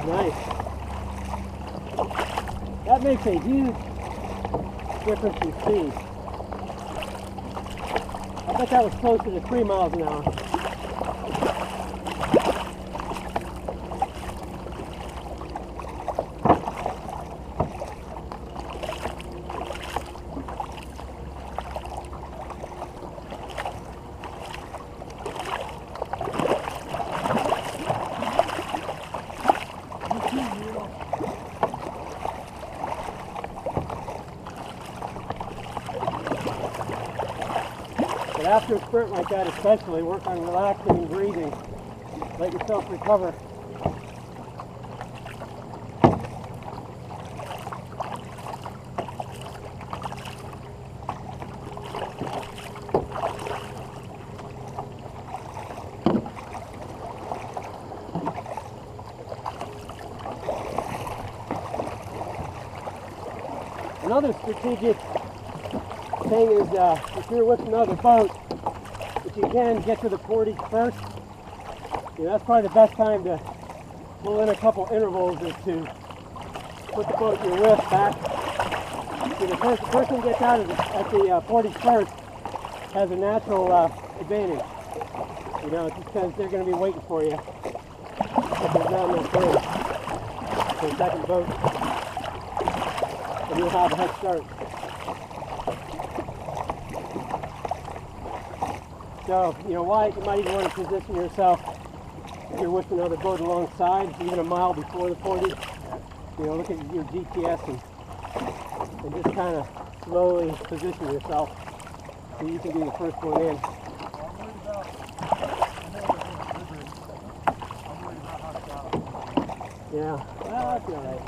Nice. That makes a huge difference in speed. I bet that was closer to 3 miles an hour. But after a sprint like that especially, work on relaxing and breathing. Let yourself recover. Another strategic thing is if you're with another boat, if you can get to the portage first, that's probably the best time to pull in a couple intervals is to put the boat you're with back. So the person who gets out of at the portage first has a natural advantage. It's because they're going to be waiting for you. If there's not enough room for the second boat, and you'll have a head start. So, why you might even want to position yourself if you're with another boat alongside, even a mile before the portage. Look at your GPS and just kind of slowly position yourself so you can be the first one in. Yeah, well, that's all right.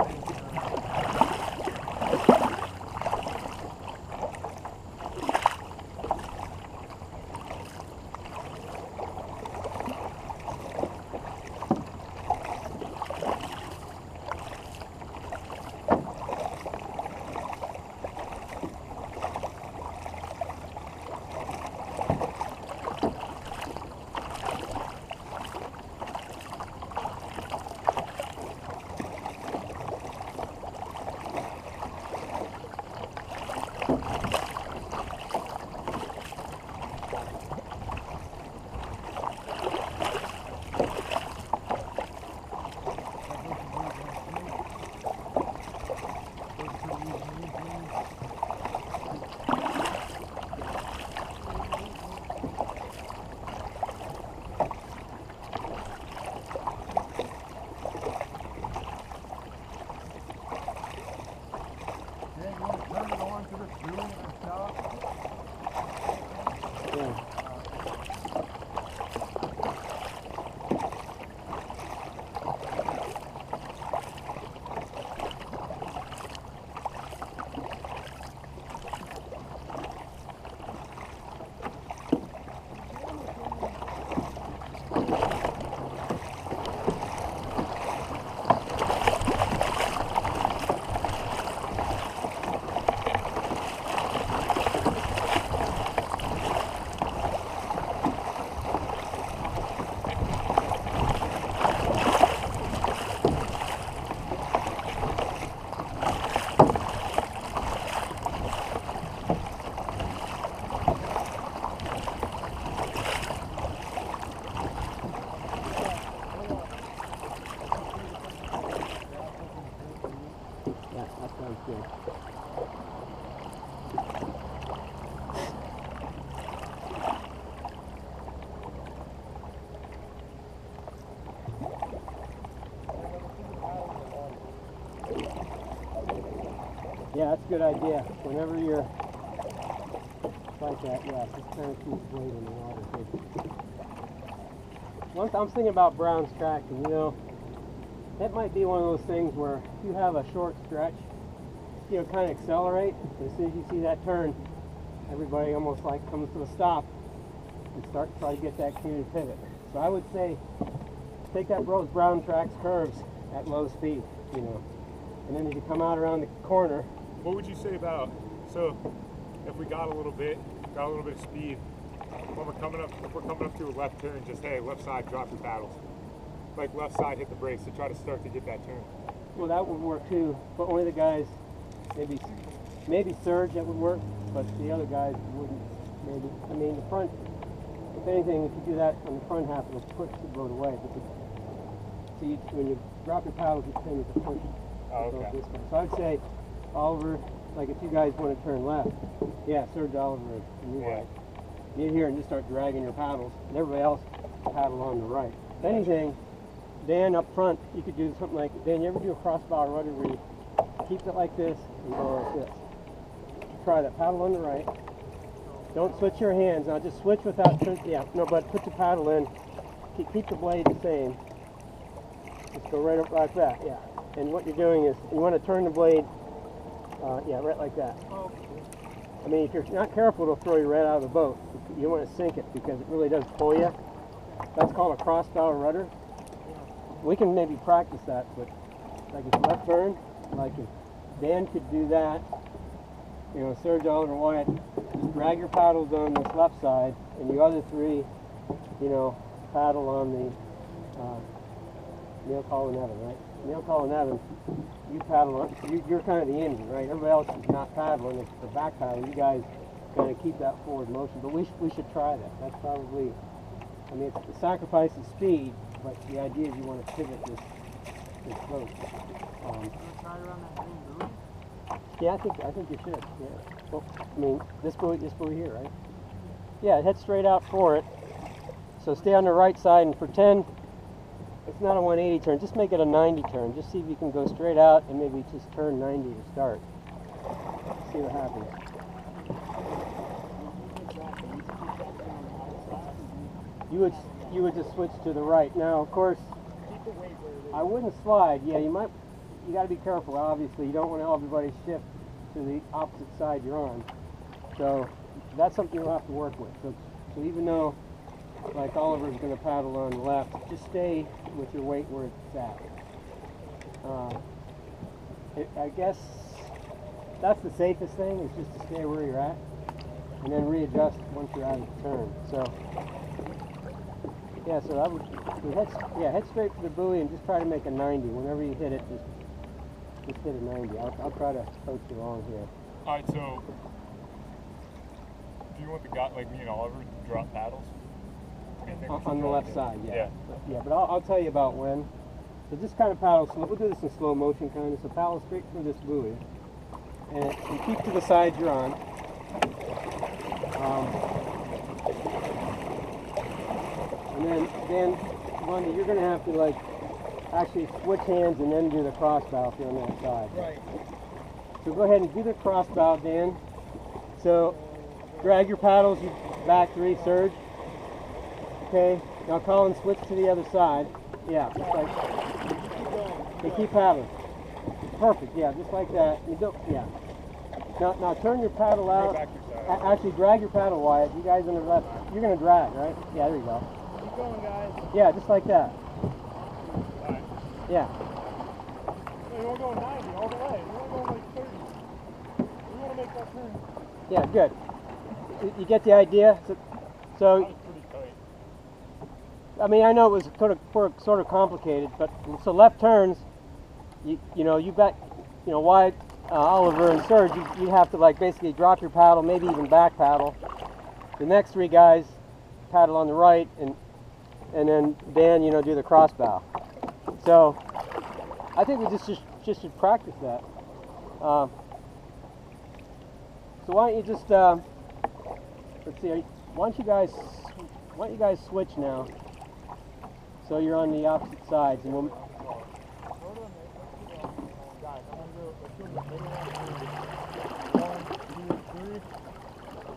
Yeah, that's a good idea. Whenever you're like that, yeah, just kind of keep weight in the water too. I'm thinking about Brown's tracking, that might be one of those things where if you have a short stretch, kind of accelerate. As soon as you see that turn, everybody almost like comes to a stop and start to try to get that canoe to pivot. So I would say take that Brown tracks curves at low speed, and then as you come out around the corner. What would you say about, so if we got a little bit of speed, if we're coming up to a left turn, just, hey, left side, drop your paddles. like left side hit the brakes to try to start to get that turn. Well, that would work too, but only the guys, maybe Surge, that would work, but the other guys wouldn't, maybe. I mean, the front, if anything, if you do that on the front half, it'll push the boat away. But so when you drop your paddles, you tend to push Oh, the boat okay. this way. So I'd say, Oliver, like if you guys want to turn left, yeah, Surge, Oliver, and you right. You here and just start dragging your paddles, and everybody else paddle on the right. If anything, Dan up front, you could do something like, Dan, you ever do a crossbow rudder where you keep it like this and go like this? Try that, paddle on the right. Don't switch your hands, now just switch without, yeah, no, but put your paddle in, keep the blade the same. Just go right up like that, yeah. And what you're doing is, you want to turn the blade, yeah, right like that. I mean, if you're not careful, it'll throw you right out of the boat. You want to sink it because it really does pull you. That's called a crossbow rudder. We can maybe practice that, but like if left turn, like if Dan could do that, you know, Serge, Oliver, Wyatt, just drag your paddles on this left side, and the other three, you know, paddle on the Neil, Colin, Evan, right? Neil, Colin, Evan, you paddle on, you're kind of the engine, right? Everybody else is not paddling, it's the back paddle. You guys kind of keep that forward motion, but we should try that. That's probably, I mean, it sacrifices speed, but the idea is you want to pivot this boat. Yeah, I think you should. Yeah. Well, I mean, this buoy here, right? Yeah, head straight out for it. So stay on the right side and pretend it's not a 180 turn. Just make it a 90 turn. Just see if you can go straight out and maybe just turn 90 to start. See what happens. You would just switch to the right. Now, of course, I wouldn't slide. Yeah, you got to be careful. Obviously, you don't want everybody shift to the opposite side you're on. So that's something you'll have to work with. So even though, like Oliver's going to paddle on the left, just stay with your weight where it's at. I guess that's the safest thing, is just to stay where you're at, and then readjust once you're out of the turn. So. Yeah, so I would head straight for the buoy and just try to make a 90. Whenever you hit it, just hit a 90. I'll try to coach you along here. All right, so do you want the guy like me and Oliver to drop paddles? On the left side, yeah. Yeah, but I'll tell you about when. So just kind of paddle slow. We'll do this in slow motion kind of. So paddle straight for this buoy, and keep to the side you're on. And then Bundy, you're going to have to like actually switch hands and then do the crossbow if you're on that side. Right. So go ahead and do the crossbow, Dan. So drag your paddles, you back three, Surge. Okay. Now Colin, switch to the other side. Yeah, just like. Okay, keep paddling. Perfect. Yeah, just like that. You don't. Yeah. Now turn your paddle out. Actually, drag your paddle, Wyatt. You guys on the left. You're going to drag, right? Yeah, there you go. Keep going, guys. Yeah, just like that. Right. Yeah. No, you want to go 90 all the way. You want to go like 30. You want to make that turn. Yeah, good. You get the idea? So That was pretty tight. I mean, I know it was sort of complicated, but so left turns, you bet, Wyatt, Oliver, and Serge, you have to like basically drop your paddle, maybe even back paddle. The next three guys paddle on the right, and then Dan, do the crossbow. So I think we just should practice that. So why don't you just let's see, why don't you guys switch now? So you're on the opposite sides, and we'll. Guys, I'm going to do the 1, 2, 3.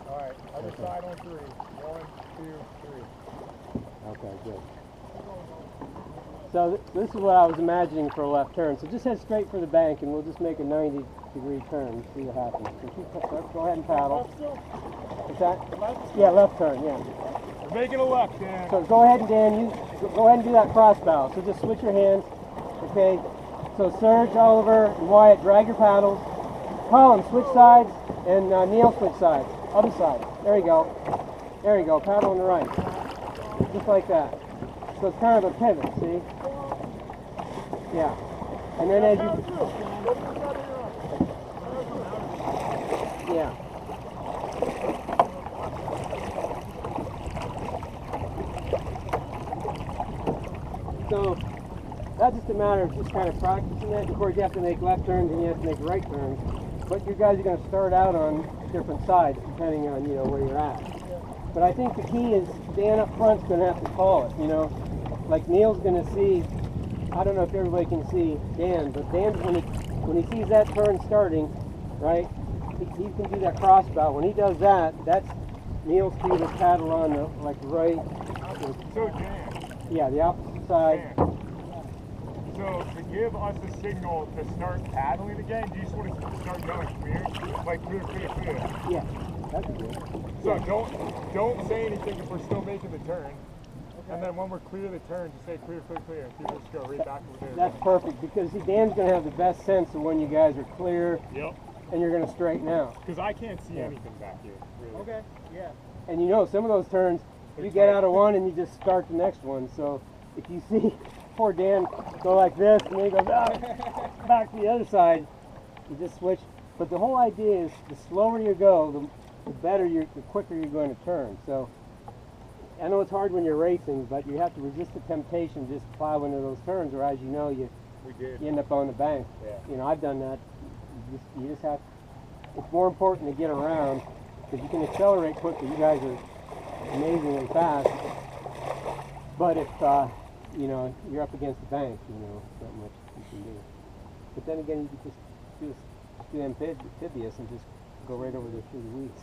All right, other side on 3. 1, 2, 3. Okay, good. So this is what I was imagining for a left turn. So just head straight for the bank, and we'll just make a 90-degree turn. See what happens. So go ahead and paddle. What's that? Yeah, left turn. Yeah. We're making a left, Dan. So go ahead and Dan, go ahead and do that crossbow. So just switch your hands. Okay. So Serge, Oliver, and Wyatt, drag your paddles. Colin, switch sides, and Neil, switch sides. Other side. There you go. There you go. Paddle on the right. Just like that. So it's kind of a pivot. See? Yeah. And then as you, yeah. So that's just a matter of just kind of practicing that. Of course, you have to make left turns and you have to make right turns. But you guys are going to start out on different sides depending on, you know, where you're at. But I think the key is Dan up front's going to have to call it, you know. Like Neil's going to see, I don't know if everybody can see Dan, but Dan, when he sees that turn starting, right, he can do that crossbow. When he does that, that's Neil's cue to paddle on the, like, right. So Dan. Yeah, the opposite side. Dan. So to give us a signal to start paddling again, do you just want to start yelling clear? Like clear, clear, clear. Yeah, that'd be good. So don't say anything if we're still making the turn. Okay. And then when we're clear the turn, just say clear, clear, clear. And people just go right back over there. That's perfect because see, Dan's going to have the best sense of when you guys are clear. Yep. And you're going to straighten out. Because I can't see anything back here, really. Okay, yeah. And you know, some of those turns, you get out of one and you just start the next one. So if you see poor Dan go like this and then he goes back to the other side, you just switch. But the whole idea is the slower you go, the better the quicker you're going to turn. So I know it's hard when you're racing, but you have to resist the temptation to just plow into those turns, or as you know, you end up on the bank. Yeah. You know, I've done that. You just have, it's more important to get around because you can accelerate quickly. You guys are amazingly fast. But if, you know, you're up against the bank, you know, not much you can do. But then again, you could just do amphibious and just go right over there through the weeds.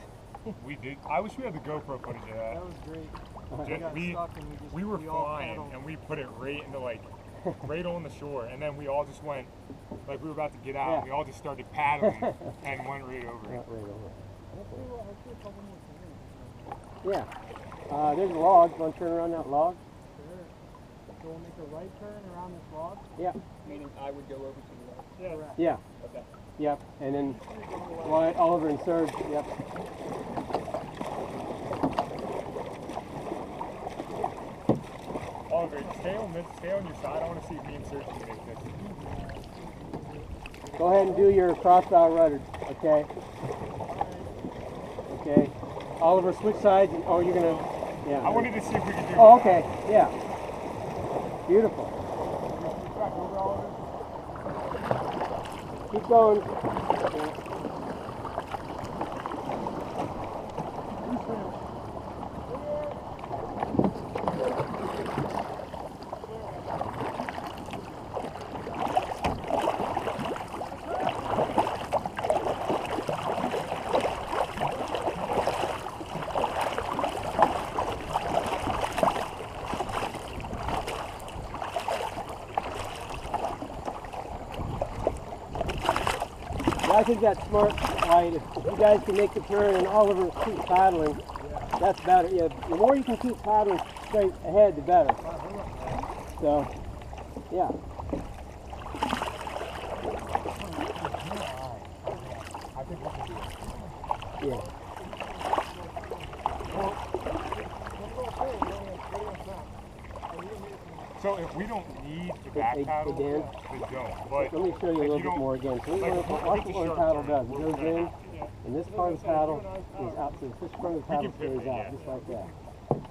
We did. I wish we had the GoPro footage of that. That was great. We were flying and we put it right into like, right on the shore, and then we all just went, like we were about to get out, and we all just started paddling and went right over it. Yeah. There's a log. You want to turn around that log? Sure. So we'll make a right turn around this log? Yeah. Meaning I would go over to the left? Yeah. Right. Yeah. Okay. Yep. And then Wyatt, Oliver, and Serge. Yep. Oliver, stay on your side. I want to see if me and Serge can make this. Go ahead and do your crossbow rudder. Okay. Okay. Oliver, switch sides. Oh, you're gonna. Yeah. I wanted to see if we could do. Oh, okay. Yeah. Beautiful. Keep going. I think that's smart, Wyatt. If you guys can make the turn and Oliver keep paddling, that's better. Yeah, the more you can keep paddling straight ahead, the better. So, yeah. I think we can do it. Yeah. So if we don't need the back paddle, then don't. But let me show you a little bit more again. So watch what one paddle does. It goes in, and this part of the paddle is out. So this front of the paddle goes out, just like that.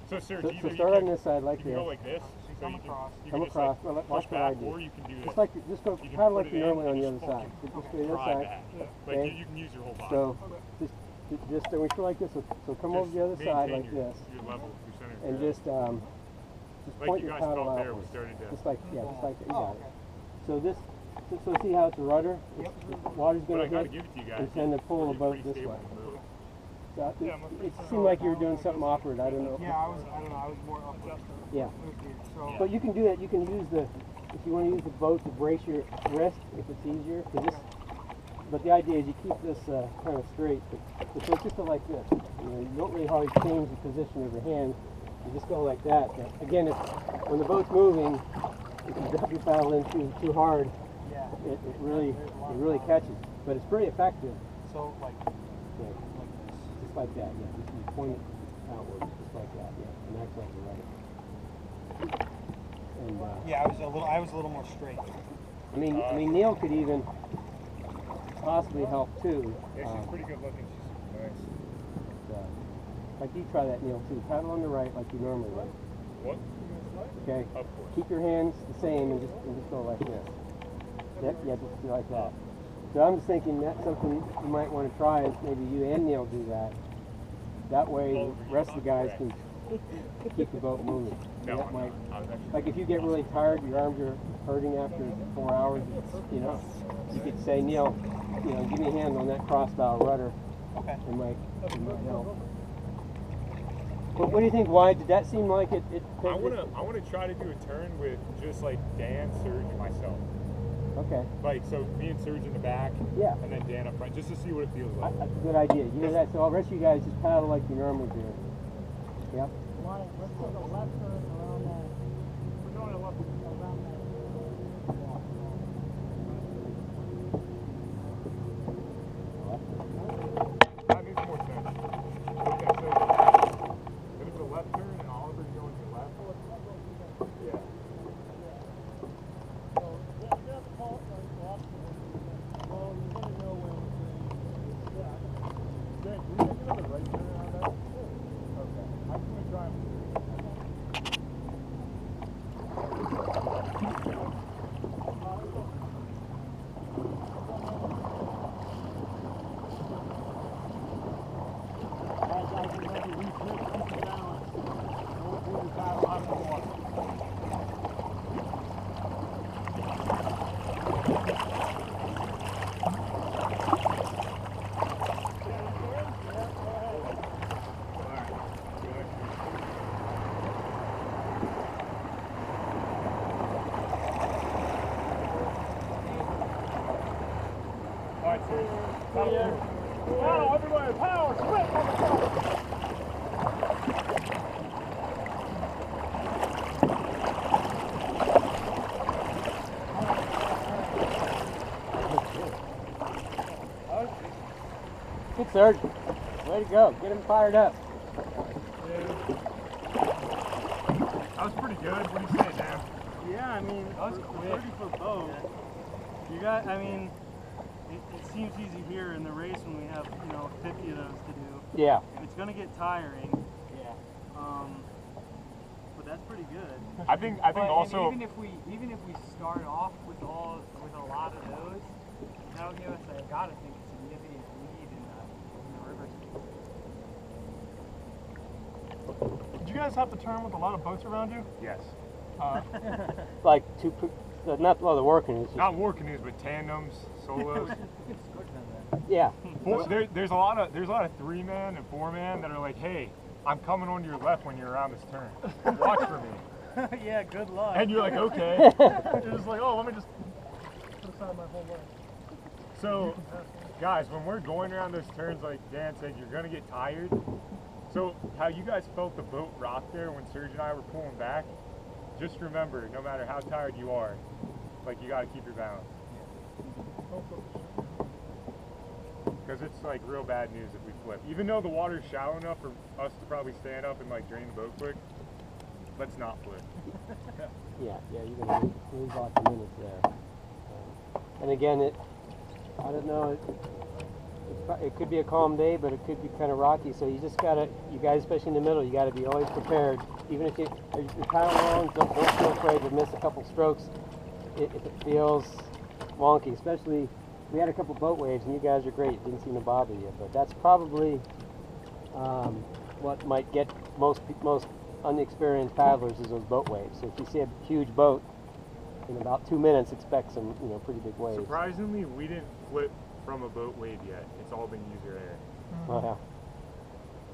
So, sir, so start on this side like you this. can go like this. So you come can across. Just, like, Watch what I do. or you can do this. Just go paddle like you normally on the other side. Just go to the other side. Like you can use your whole body. So just when we feel like this, so come over the other side like this, your level, your center, and just like point you your guys paddle felt there, outwards. we started to. Just like that. You got it. So this, so see how it's a rudder? The water's going to hit and send the pull the boat this way. So it seemed like you were doing something awkward. I don't know. Yeah, I was more upward. Yeah. So, but you can do that. You can use if you want to use the boat to brace your wrist, if it's easier. But the idea is you keep this kind of straight. But so it's just like this. You don't really hardly change the position of your hand. You just go like that. Again, when the boat's moving, if you drop your paddle in too hard, it really catches. But it's pretty effective. So like this. Just like that, yeah. Just you point it outwards, just like that, yeah. And that's like the rudder. And yeah, I was a little more straight. I mean, Neil could even possibly help too. Yeah, she's pretty good looking. She's nice. Like you try that, Neil, too. Paddle on the right like you normally would. What? Okay. Of course. Keep your hands the same and just go like this. Yep, yeah, just like that. So I'm just thinking that's something you might want to try. Is maybe you and Neil do that. That way, the rest of the guys can keep the boat moving. No, that might, actually, like if you get really tired, your arms are hurting after 4 hours. You know, you could say, Neil, give me a hand on that cross-bow rudder. Okay. It might help. What do you think? Why did that seem like it? I wanna try to do a turn with just like Dan, Serge, and myself. Okay. Like so, me and Serge in the back. Yeah. And then Dan up front, just to see what it feels like. That's a good idea. You know that. So I'll rest you guys just paddle like you normally do. Yep. Let's take a left turn around that. We're going to left around that. That makes more sense. Okay, so there's a left turn and Oliver's going to the left. Yeah. So just call it like left. Well, you're going to know when. Yeah. Jake, do you think another right turn around that? Okay. I'm just going to try and Power, everybody, power, quick on the top. Good, Serge. Way to go. Get him fired up. That was pretty good. What do you say, Dan? Yeah, I mean, That was for quick. 30-foot boat, you got, I mean, it seems easy here in the race when we have, 50 of those to do. Yeah. It's going to get tiring. Yeah. But that's pretty good. I think also. even if we start off with a lot of those, that would give us I gotta think a significant lead in the river. Did you guys have to turn with a lot of boats around you? Yes. Like not a lot of working. It's just, Not war canoes, but tandems, solos. yeah. There's a lot of 3-man and 4-man that are like, hey, I'm coming on your left when you're around this turn. Watch for me. Yeah, good luck. And you're like, okay. You're just like, oh, let me just put aside my whole life. So, guys, when we're going around those turns, like Dan said, you're gonna get tired. So, how you guys felt the boat rock there when Serge and I were pulling back, just remember, no matter how tired you are, like you gotta keep your balance. Because it's like real bad news if we flip. Even though the water's shallow enough for us to probably stand up and like drain the boat quick, let's not flip. Yeah, you're gonna lose lots of minutes there. And again, I don't know. It could be a calm day, but it could be kind of rocky. So you just gotta, you guys, especially in the middle, you gotta be always prepared. Even if you paddle along, don't feel afraid to miss a couple strokes if it feels wonky. Especially, we had a couple boat waves, and you guys are great. It didn't seem to bother you, but that's probably what might get most unexperienced paddlers is those boat waves. So if you see a huge boat, in about 2 minutes, expect some pretty big waves. Surprisingly, we didn't flip from a boat wave yet. It's all been user error. Oh yeah.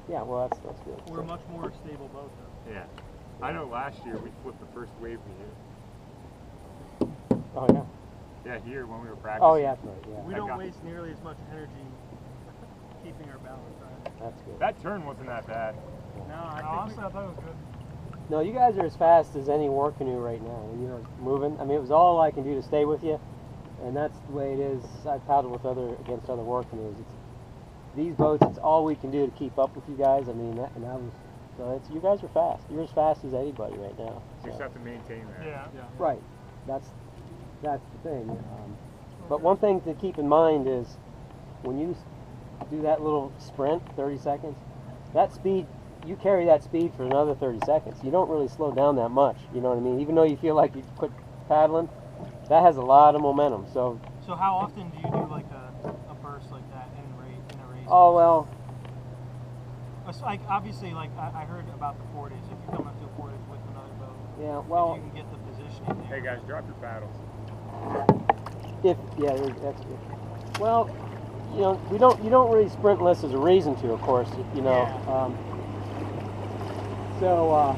Yeah, well that's good. We're a much more stable boat, though. Yeah. I know last year we flipped the first wave we hit. Oh yeah. Yeah, here when we were practicing. Oh yeah, that's right. Yeah. We don't waste nearly as much energy keeping our balance, right? That's good. That turn wasn't that bad. No, Honestly, I thought it was good. No, you guys are as fast as any war canoe right now when you're moving. I mean, it was all I can do to stay with you, and that's the way it is. I paddle against other war canoes. These boats, it's all we can do to keep up with you guys. I mean, you guys are fast. You're as fast as anybody right now. You just have to maintain that. Yeah. Right. That's that's the thing. But one thing to keep in mind is when you do that little sprint, 30 seconds, that speed, you carry that speed for another 30 seconds. You don't really slow down that much, you know what I mean? Even though you feel like you quit paddling, that has a lot of momentum. So how often do you do like a burst like that in a race? Oh, well. So, like, obviously, like I heard about the portage. If you come up to a portage with another boat, Yeah, well, if you can get the positioning there. Hey guys, drop your paddles. that's good. Well, you know, you don't really sprint unless there's a reason to, of course, you know. Yeah.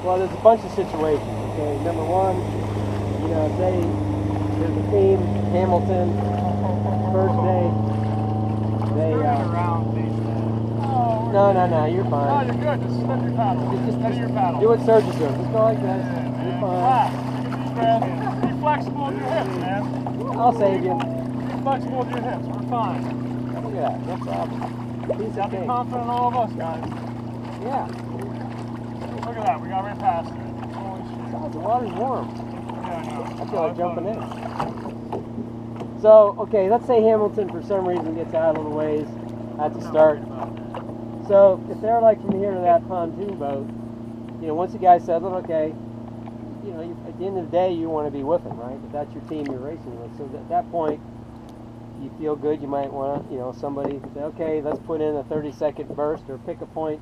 Well, there's a bunch of situations. Okay, number one, you know, say there's a team, Hamilton, first day, they around no, you're Oh, fine. you're good. Just step your paddle. Just Steady your paddle. do what Serge is doing. Just go like this. You're fine. Relax. Take a deep breath. Be flexible with your hips, man. I'll save you. Be flexible with your hips. We're fine. Look at that, no problem. Piece Gotta of be cake. confident in all of us, guys. Yeah. Look at that. We got right past it. Holy shit. Oh, the water's warm. Yeah, I know. I feel like jumping in. So, okay, let's say Hamilton for some reason gets out a little ways at the start. So, if they're like from here to that pontoon boat, you know, once the guy settled, okay, you know, at the end of the day, you want to be with them, right? If that's your team you're racing with. So at that point, you feel good, you might want to, you know, somebody to say, okay, let's put in a 30-second burst or pick a point,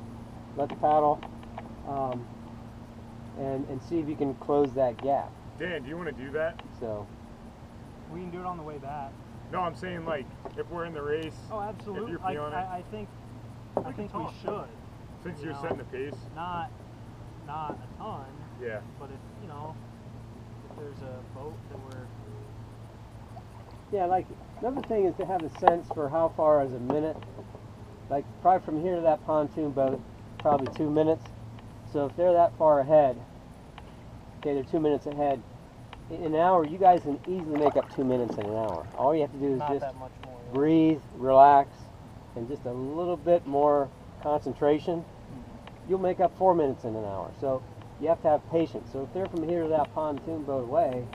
let's paddle, and see if you can close that gap. Dan, do you want to do that? So. We can do it on the way back. No, I'm saying like if we're in the race. Oh, absolutely. If you're feeling it. I think we should. Since you you're know, setting the pace. Not a ton. Yeah. But if you know, if there's a boat that we're Yeah, like another thing is to have a sense for how far is a minute. Like probably from here to that pontoon boat, probably 2 minutes. So if they're that far ahead, okay, they're 2 minutes ahead. In an hour, you guys can easily make up 2 minutes in an hour. All you have to do is not just that much more. breathe, relax, and just a little bit more concentration. You'll make up 4 minutes in an hour. So you have to have patience. So if they're from here to that pontoon boat away,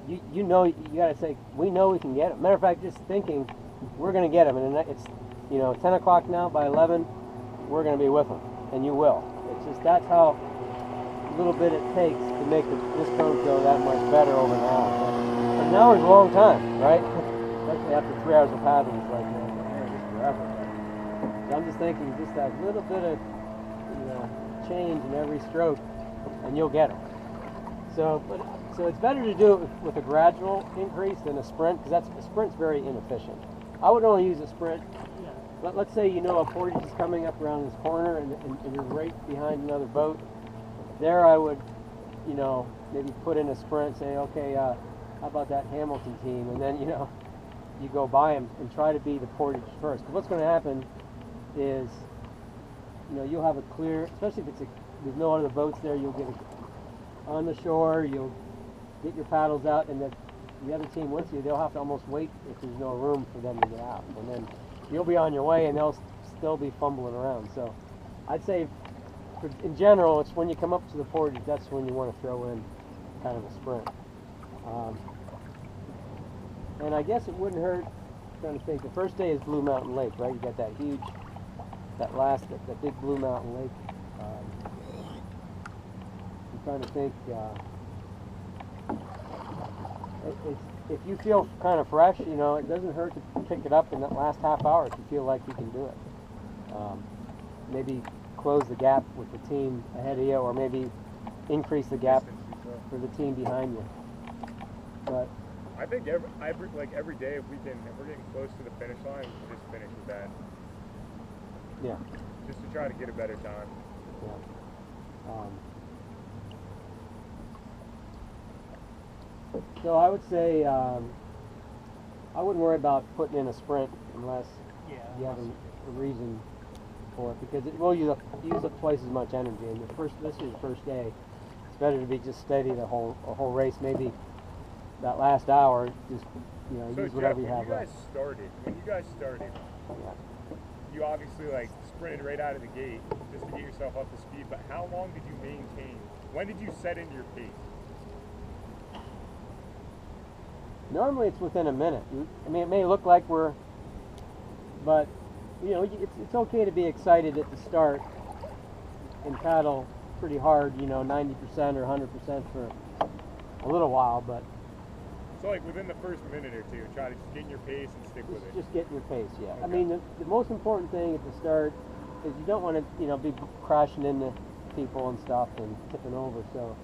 you know you got to say, we know we can get them. Matter of fact, just thinking, we're going to get them, and it's 10 o'clock now. By 11, we're going to be with them, and you will. It's just that's how little bit it takes to make this boat go that much better over an hour. But an hour is a long time, right? Especially after 3 hours of paddling, it's like just forever. But I'm just thinking, just that little bit of change in every stroke, and you'll get them. So it's better to do it with a gradual increase than a sprint, because a sprint's very inefficient. I would only use a sprint. Let's say you know a portage is coming up around this corner, and you're right behind another boat. There I would, maybe put in a sprint, say, okay, how about that Hamilton team? And then, you go by them and try to be the portage first. Because what's going to happen is, you'll have a clear, especially if there's no other boats there, you'll get on the shore, you'll get your paddles out, and the other team with you, they'll have to almost wait if there's no room for them to get out. And then you'll be on your way, and they'll still be fumbling around. So I'd say, in general, it's when you come up to the portage, that's when you want to throw in kind of a sprint. And I guess it wouldn't hurt, I'm trying to think, the first day is Blue Mountain Lake, right? You got that huge, that big Blue Mountain Lake. I'm trying to think, if you feel kind of fresh, it doesn't hurt to pick it up in that last half hour if you feel like you can do it. Maybe close the gap with the team ahead of you, or maybe increase the gap for the team behind you. But I think every day if we're getting close to the finish line, we can just finish with that. Yeah. Just to try to get a better time. Yeah. So I would say I wouldn't worry about putting in a sprint unless you have a reason for it, because it will use up twice as much energy. And this is the first day. It's better to be just steady the whole race. Maybe that last hour, just use whatever you have left. When you guys started, you obviously sprinted right out of the gate just to get yourself up to speed. But how long did you maintain? When did you set into your pace? Normally it's within a minute. I mean, it may look like but you know, it's okay to be excited at the start and paddle pretty hard, you know, 90% or 100% for a little while, but So like within the first minute or two, try to just get in your pace and stick with it. just get in your pace, yeah. I Okay. mean, the most important thing at the start is you don't want to, you know, be crashing into people and stuff and tipping over. So